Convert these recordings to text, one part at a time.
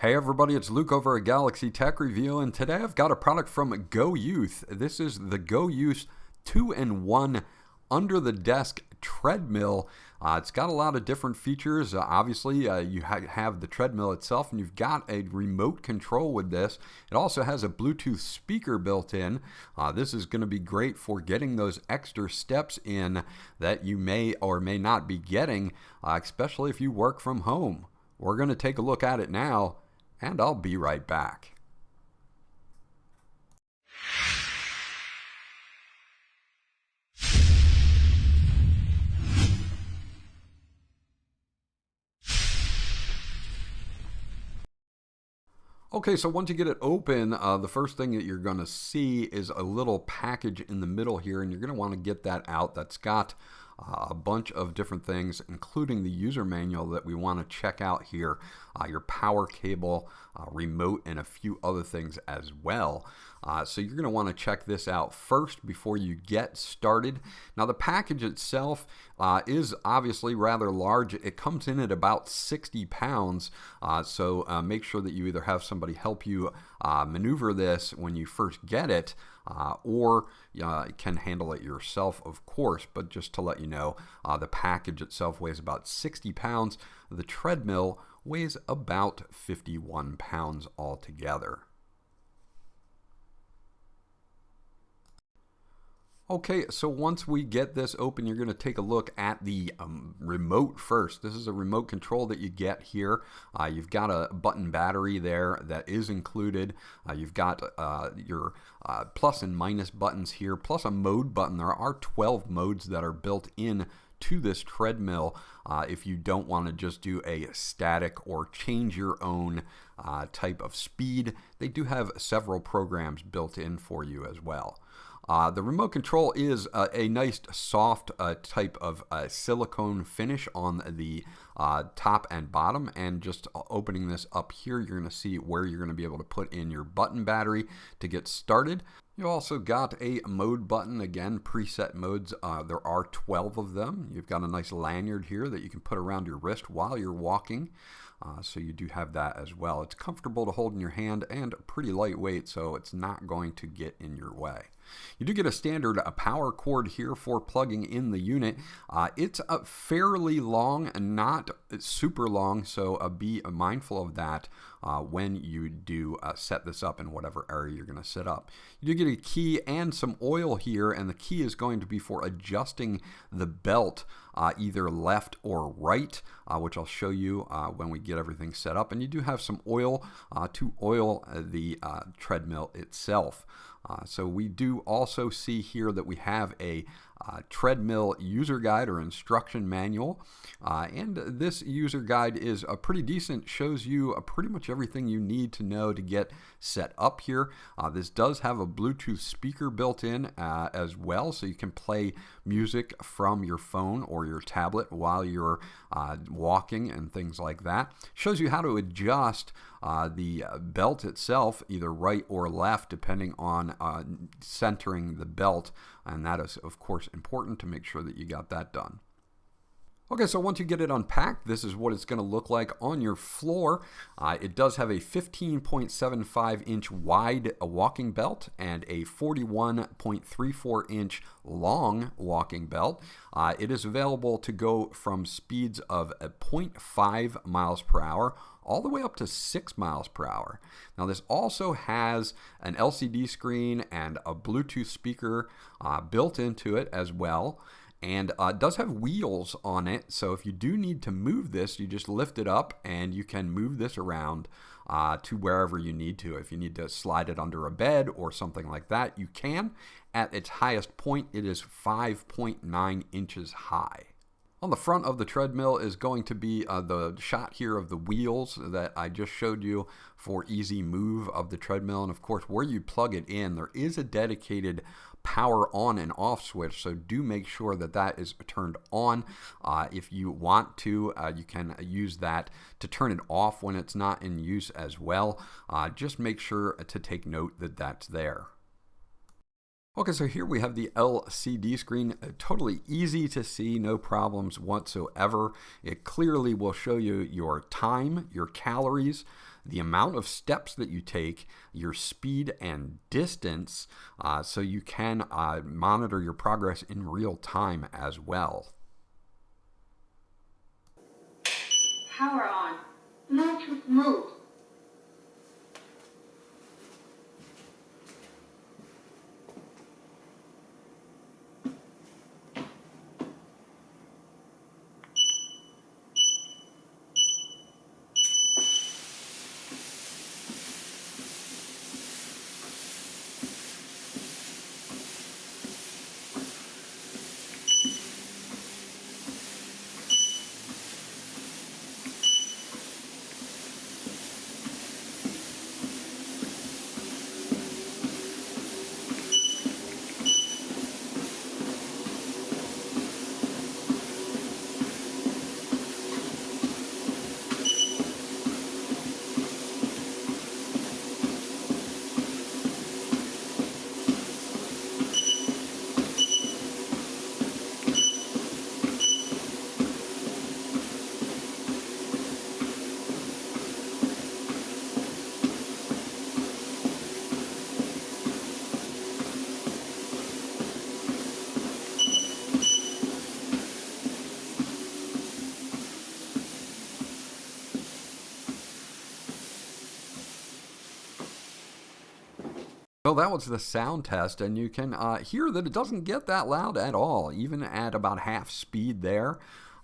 Hey everybody, it's Luke over at Galaxy Tech Review, and today I've got a product from GOYOUTH. This is the GOYOUTH 2-in-1 under the desk treadmill. It's got a lot of different features. Obviously, you have the treadmill itself, and you've got a remote control with this. It also has a Bluetooth speaker built in. This is going to be great for getting those extra steps in that you may or may not be getting, especially if you work from home. We're going to take a look at it now, and I'll be right back. Okay, so once you get it open, the first thing that you're going to see is a little package in the middle here, and you're going to want to get that out. That's got a bunch of different things, including the user manual that we want to check out here, your power cable, remote, and a few other things as well. So you're going to want to check this out first before you get started. Now the package itself is obviously rather large. It comes in at about 60 pounds, so make sure that you either have somebody help you maneuver this when you first get it, or can handle it yourself, of course. But just to let you know, the package itself weighs about 60 pounds. The treadmill weighs about 51 pounds altogether. Okay, so once we get this open, you're going to take a look at the remote first. This is a remote control that you get here. You've got a button battery there that is included. You've got your plus and minus buttons here, plus a mode button. There are 12 modes that are built in to this treadmill if you don't want to just do a static or change your own type of speed. They do have several programs built in for you as well. The remote control is a nice soft type of silicone finish on the top and bottom, and just opening this up here, you're going to see where you're going to be able to put in your button battery to get started. You also got a mode button, again, preset modes. There are 12 of them. You've got a nice lanyard here that you can put around your wrist while you're walking. So you do have that as well. It's comfortable to hold in your hand and pretty lightweight, so it's not going to get in your way. You do get a standard power cord here for plugging in the unit. It's fairly long and not super long, so be mindful of that when you do set this up in whatever area you're going to set up. You do get a key and some oil here, and the key is going to be for adjusting the belt either left or right, which I'll show you when we get everything set up. And you do have some oil to oil the treadmill itself. So we do also see here that we have a treadmill user guide or instruction manual, and this user guide is pretty decent, shows you pretty much everything you need to know to get set up here. This does have a Bluetooth speaker built in as well, so you can play music from your phone or your tablet while you're walking and things like that. Shows you how to adjust the belt itself, either right or left, depending on centering the belt, and that is of course important to make sure that you got that done. Okay, so once you get it unpacked, this is what it's going to look like on your floor. It does have a 15.75 inch wide walking belt and a 41.34 inch long walking belt. It is available to go from speeds of 0.5 miles per hour all the way up to 6 miles per hour. Now this also has an LCD screen and a Bluetooth speaker built into it as well. And it does have wheels on it, so if you do need to move this, you just lift it up and you can move this around to wherever you need to. If you need to slide it under a bed or something like that, you can. At its highest point, it is 5.9 inches high. On the front of the treadmill is going to be the shot here of the wheels that I just showed you for easy move of the treadmill. And of course, where you plug it in, there is a dedicated power on and off switch, so do make sure that that is turned on. If you want to, you can use that to turn it off when it's not in use as well. Just make sure to take note that that's there. Okay, so here we have the LCD screen, totally easy to see, no problems whatsoever. It clearly will show you your time, your calories, the amount of steps that you take, your speed and distance, so you can monitor your progress in real time as well. Power on. Bluetooth mode. So that was the sound test, and you can hear that it doesn't get that loud at all, even at about half speed there.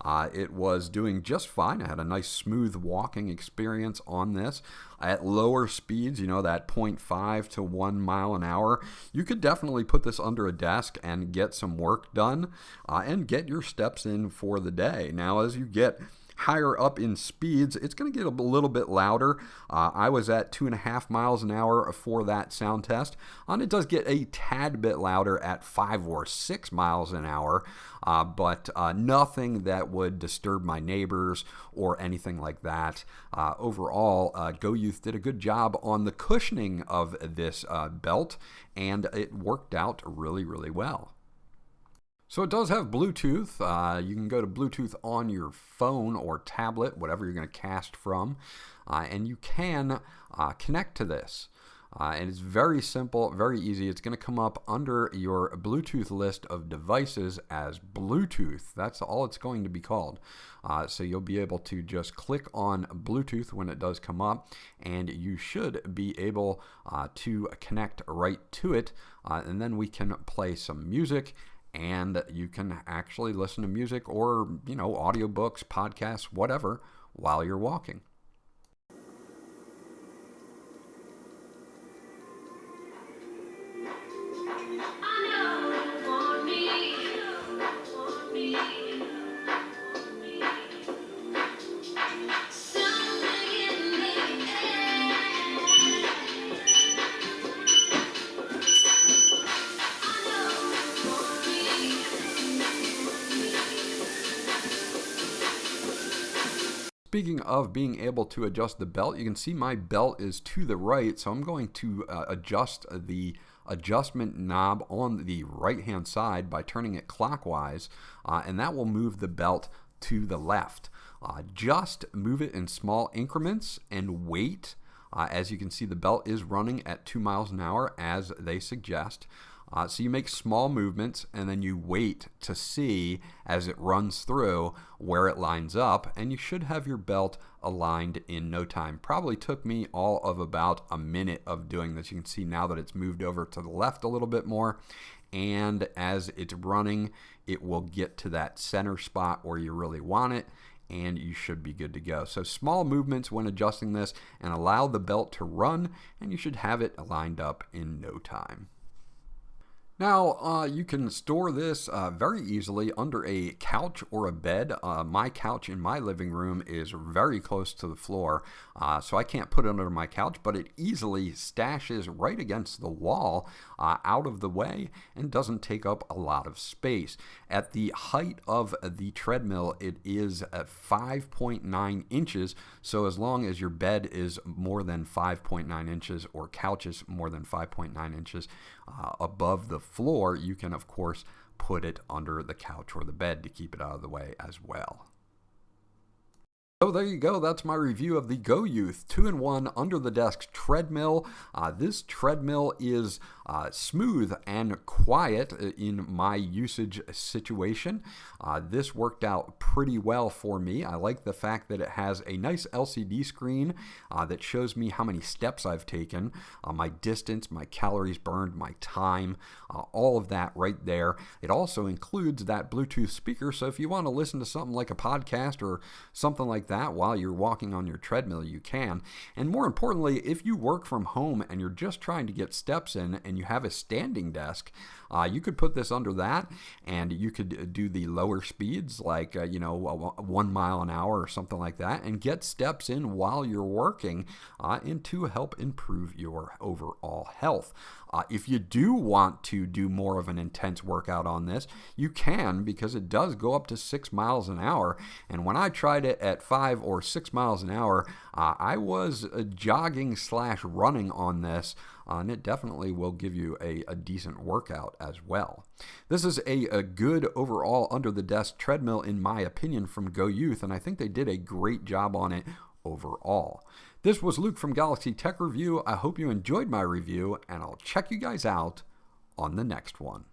It was doing just fine. I had a nice smooth walking experience on this. At lower speeds, you know, that 0.5 to 1 mile an hour, you could definitely put this under a desk and get some work done and get your steps in for the day. Now, as you get higher up in speeds, it's going to get a little bit louder. I was at 2.5 miles an hour for that sound test, and it does get a tad bit louder at 5 or 6 miles an hour, but nothing that would disturb my neighbors or anything like that. Overall, GOYOUTH did a good job on the cushioning of this belt, and it worked out really, really well. So it does have Bluetooth. You can go to Bluetooth on your phone or tablet, whatever you're going to cast from, and you can connect to this. And it's very simple, very easy. It's going to come up under your Bluetooth list of devices as Bluetooth. That's all it's going to be called. So you'll be able to just click on Bluetooth when it does come up, and you should be able to connect right to it. And then we can play some music, and you can actually listen to music or, you know, audiobooks, podcasts, whatever, while you're walking. Speaking of being able to adjust the belt, you can see my belt is to the right, so I'm going to adjust the adjustment knob on the right hand side by turning it clockwise, and that will move the belt to the left. Just move it in small increments and wait. As you can see, the belt is running at 2 miles an hour as they suggest. So you make small movements and then you wait to see as it runs through where it lines up, and you should have your belt aligned in no time. Probably took me all of about a minute of doing this. You can see now that it's moved over to the left a little bit more, and as it's running, it will get to that center spot where you really want it, and you should be good to go. So small movements when adjusting this, and allow the belt to run, and you should have it lined up in no time. Now, you can store this very easily under a couch or a bed. My couch in my living room is very close to the floor, so I can't put it under my couch, but it easily stashes right against the wall out of the way and doesn't take up a lot of space. At the height of the treadmill, it is at 5.9 inches, so as long as your bed is more than 5.9 inches or couch is more than 5.9 inches above the floor, you can of course put it under the couch or the bed to keep it out of the way as well. So there you go. That's my review of the GOYOUTH 2-in-1 under-the-desk treadmill. This treadmill is smooth and quiet in my usage situation. This worked out pretty well for me. I like the fact that it has a nice LCD screen that shows me how many steps I've taken, my distance, my calories burned, my time, all of that right there. It also includes that Bluetooth speaker, so if you want to listen to something like a podcast or something like that while you're walking on your treadmill, you can. And more importantly, if you work from home and you're just trying to get steps in and you have a standing desk, you could put this under that and you could do the lower speeds like 1 mile an hour or something like that and get steps in while you're working and to help improve your overall health. If you do want to do more of an intense workout on this, you can, because it does go up to 6 miles an hour. And when I tried it at 5 or 6 miles an hour, I was jogging / running on this, and it definitely will give you a decent workout as well. This is a good overall under-the-desk treadmill, in my opinion, from GOYOUTH, and I think they did a great job on it overall. This was Luke from Galaxy Tech Review. I hope you enjoyed my review, and I'll check you guys out on the next one.